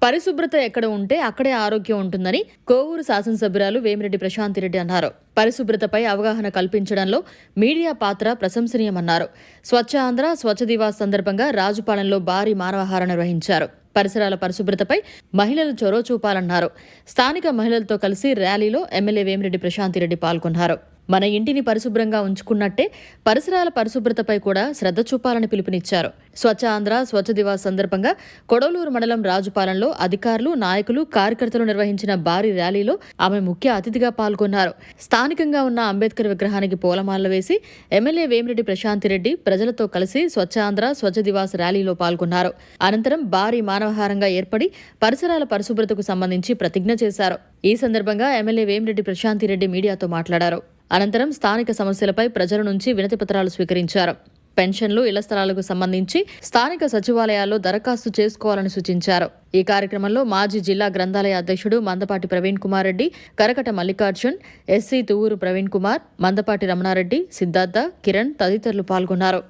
పరిశుభ్రత ఎక్కడ ఉంటే అక్కడే ఆరోగ్యం ఉంటుందని కోవూరు శాసనసభ్యురాలు వేమిరెడ్డి ప్రశాంతిరెడ్డి అన్నారు. పరిశుభ్రతపై అవగాహన కల్పించడంలో మీడియా పాత్ర ప్రశంసనీయమన్నారు. స్వచ్ఛ ఆంధ్ర స్వచ్ఛ దివాస్ సందర్భంగా రాజుపాలెంలో భారీ మానవహారం నిర్వహించారు. పరిసరాల పరిశుభ్రతపై మహిళలు చొరవ చూపాలన్నారు. స్థానిక మహిళలతో కలిసి ర్యాలీలో ఎమ్మెల్యే వేమిరెడ్డి ప్రశాంతిరెడ్డి పాల్గొన్నారు. మన ఇంటిని పరిశుభ్రంగా ఉంచుకున్నట్టే పరిసరాల పరిశుభ్రతపై కూడా శ్రద్ధ చూపాలని పిలుపునిచ్చారు. స్వచ్ఛ ఆంధ్ర స్వచ్ఛ దివాస్ సందర్భంగా కొడవలూరు మండలం రాజుపాలెంలో అధికారులు, నాయకులు, కార్యకర్తలు నిర్వహించిన భారీ ర్యాలీలో ఆమె ముఖ్య అతిథిగా పాల్గొన్నారు. స్థానికంగా ఉన్న అంబేద్కర్ విగ్రహానికి పూలమాలలు వేసి ఎమ్మెల్యే వేమిరెడ్డి ప్రశాంతిరెడ్డి ప్రజలతో కలిసి స్వచ్ఛ ఆంధ్ర స్వచ్ఛ దివాస్ ర్యాలీలో పాల్గొన్నారు. అనంతరం భారీ మానవహారంగా ఏర్పడి పరిసరాల పరిశుభ్రతకు సంబంధించి ప్రతిజ్ఞ చేశారు. ఈ సందర్భంగా ఎమ్మెల్యే వేమిరెడ్డి ప్రశాంతిరెడ్డి మీడియాతో మాట్లాడారు. అనంతరం స్థానిక సమస్యలపై ప్రజల నుంచి వినతి పత్రాలు స్వీకరించారు. పెన్షన్లు, ఇళ్ల స్థలాలకు సంబంధించి స్థానిక సచివాలయాల్లో దరఖాస్తు చేసుకోవాలని సూచించారు. ఈ కార్యక్రమంలో మాజీ జిల్లా గ్రంథాలయ అధ్యక్షుడు మందపాటి ప్రవీణ్ కుమార్ రెడ్డి, కరకట మల్లికార్జున్, ఎస్సీ తువ్వూరు ప్రవీణ్ కుమార్, మందపాటి రమణారెడ్డి, సిద్ధార్థ, కిరణ్ తదితరులు పాల్గొన్నారు.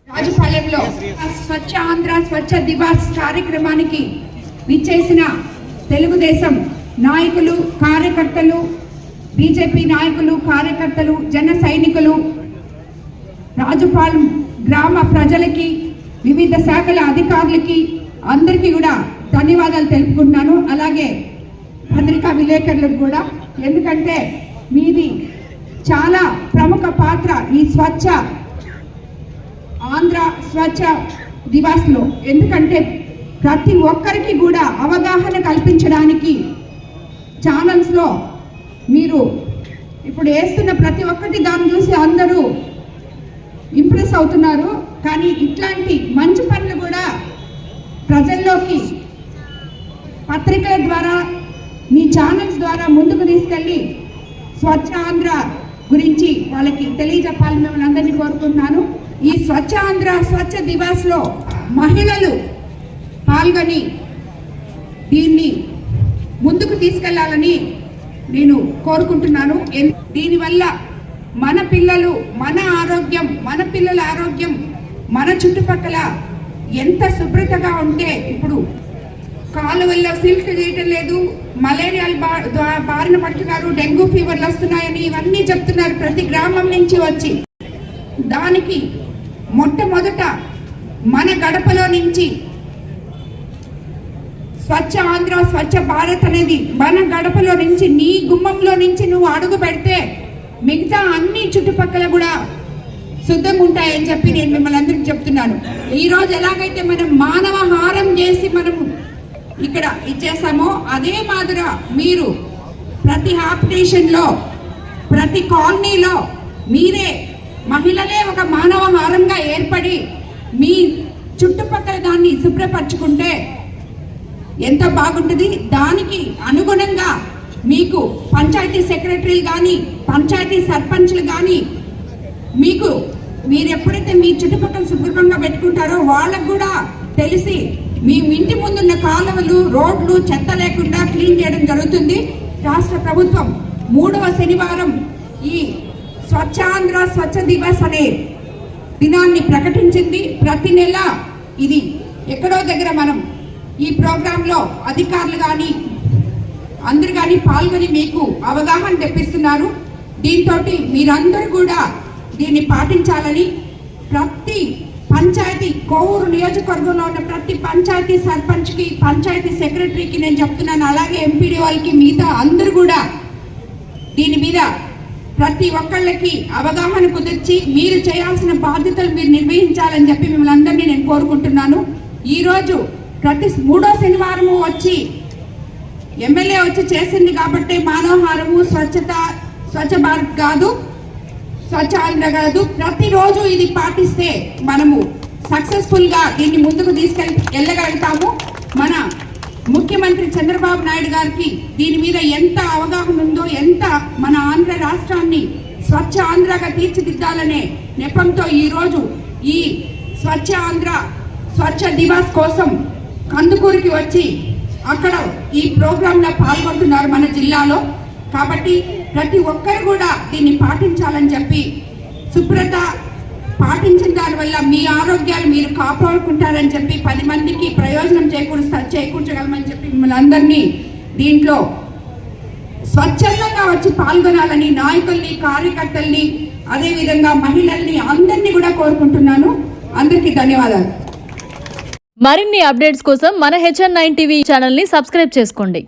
రాజుపాలెంలో స్వచ్ఛ ఆంధ్ర స్వచ్ఛ దివాస్ కార్యక్రమానికి విచ్చేసిన తెలుగుదేశం నాయకులు, కార్యకర్తలు, బీజేపీ నాయకులు, కార్యకర్తలు, జన సైనికులు, రాజుపాలెం గ్రామ ప్రజలకి, వివిధ శాఖల అధికారులకి అందరికీ కూడా ధన్యవాదాలు తెలుపుకుంటున్నాను. అలాగే పత్రికా విలేకరులకు కూడా, ఎందుకంటే మీది చాలా ప్రముఖ పాత్ర ఈ స్వచ్ఛ ఆంధ్ర స్వచ్ఛ దివాస్లో. ఎందుకంటే ప్రతి ఒక్కరికి కూడా అవగాహన కల్పించడానికి ఛానల్స్లో మీరు ఇప్పుడు వేస్తున్న ప్రతి ఒక్కటి దాన్ని చూసి అందరూ ఇంప్రెస్ అవుతున్నారు. కానీ ఇట్లాంటి మంచి పనులు కూడా ప్రజల్లోకి పత్రికల ద్వారా, మీ ఛానల్స్ ద్వారా ముందుకు తీసుకెళ్ళి స్వచ్ఛ ఆంధ్ర గురించి వాళ్ళకి తెలియజెప్పాలని మిమ్మల్ని అందరినీ కోరుకుంటున్నాను. ఈ స్వచ్ఛ ఆంధ్ర స్వచ్ఛ దివాస్లో మహిళలు పాల్గొని దీన్ని ముందుకు తీసుకెళ్లాలని నేను కోరుకుంటున్నాను. దీనివల్ల మన పిల్లలు, మన ఆరోగ్యం, మన పిల్లల ఆరోగ్యం, మన చుట్టుపక్కల ఎంత శుభ్రతగా ఉంటే, ఇప్పుడు కాలువల్లో ఫిల్టర్ చేయటం లేదు, మలేరియాలు బారిన పడుతున్నారు, డెంగ్యూ ఫీవర్లు వస్తున్నాయని ఇవన్నీ చెప్తున్నారు ప్రతి గ్రామం నుంచి వచ్చి. దానికి మొట్టమొదట మన గడపలో నుంచి స్వచ్ఛ ఆంధ్ర స్వచ్ఛ భారత్ అనేది మన గడపలో నుంచి, నీ గుమ్మంలో నుంచి నువ్వు అడుగు పెడితే మిగతా అన్ని చుట్టుపక్కల కూడా శుద్ధంగా ఉంటాయని చెప్పి నేను మిమ్మల్ని అందరికి చెప్తున్నాను. ఈరోజు ఎలాగైతే మనం మానవ హారం చేసి మనం ఇక్కడ ఇచ్చేసామో, అదే మాదిరిగా మీరు ప్రతి హాబిటేషన్లో, ప్రతి కాలనీలో మీరే మహిళలే ఒక మానవ హారంగా ఏర్పడి మీ చుట్టుపక్కల దాన్ని శుభ్రపరచుకుంటే ఎంత బాగుంటుంది. దానికి అనుగుణంగా మీకు పంచాయతీ సెక్రటరీలు కానీ, పంచాయతీ సర్పంచ్లు కానీ, మీరు ఎప్పుడైతే మీ చుట్టుపక్కల శుభ్రంగా పెట్టుకుంటారో వాళ్ళకు కూడా తెలిసి మీ ఇంటి ముందున్న కాలువలు, రోడ్లు చెత్త లేకుండా క్లీన్ చేయడం జరుగుతుంది. రాష్ట్ర ప్రభుత్వం 3వ శనివారం ఈ స్వచ్ఛ ఆంధ్ర స్వచ్ఛ దివస్ అనే దినాన్ని ప్రకటించింది. ప్రతి నెల ఇది ఎక్కడో దగ్గర మనం ఈ ప్రోగ్రాంలో అధికారులు కానీ అందరు కానీ పాల్గొని మీకు అవగాహన తెప్పిస్తున్నారు. దీంతో మీరందరూ కూడా దీన్ని పాటించాలని ప్రతి పంచాయతీ, కోవూరు నియోజకవర్గంలో ఉన్న ప్రతి పంచాయతీ సర్పంచ్కి, పంచాయతీ సెక్రటరీకి నేను చెప్తున్నాను. అలాగే ఎంపీడీ వాళ్ళకి, మిగతా అందరూ కూడా దీని మీద ప్రతి ఒక్కళ్ళకి అవగాహన కుదిర్చి మీరు చేయాల్సిన బాధ్యతలు మీరు నిర్వహించాలని చెప్పి మిమ్మల్ని అందరినీ నేను కోరుకుంటున్నాను. ఈరోజు ప్రతి 3వ శనివారము వచ్చి ఎమ్మెల్యే వచ్చి చేసింది కాబట్టి మానవహారము స్వచ్ఛ భారత్ కాదు, స్వచ్ఛ ఆంధ్ర కాదు, ప్రతిరోజు ఇది పాటిస్తే మనము సక్సెస్ఫుల్గా దీన్ని ముందుకు వెళ్ళగలుగుతాము. మన ముఖ్యమంత్రి చంద్రబాబు నాయుడు గారికి దీని మీద ఎంత అవగాహన ఉందో, ఎంత మన ఆంధ్ర రాష్ట్రాన్ని స్వచ్ఛ ఆంధ్రగా తీర్చిదిద్దాలనే నెపంతో ఈరోజు ఈ స్వచ్ఛ ఆంధ్ర స్వచ్ఛ దివాస్ కోసం కందుకూరుకి వచ్చి అక్కడ ఈ ప్రోగ్రాంలో పాల్గొంటున్నారు మన జిల్లాలో. కాబట్టి ప్రతి ఒక్కరు కూడా దీన్ని పాటించాలని చెప్పి శుభ్రత పాటించిన దానివల్ల మీ ఆరోగ్యాలు మీరు కాపాడుకుంటారని చెప్పి 10 మందికి ప్రయోజనం చేకూర్చగలమని చెప్పి మిమ్మల్ని అందరినీ దీంట్లో స్వచ్ఛందంగా వచ్చి పాల్గొనాలని నాయకుల్ని, కార్యకర్తల్ని, అదేవిధంగా మహిళల్ని అందరినీ కూడా కోరుకుంటున్నాను. అందరికీ ధన్యవాదాలు. మరిన్ని అప్డేట్స్ కోసం మన HN9 టీవీ ఛానల్ని సబ్స్క్రైబ్ చేసుకోండి.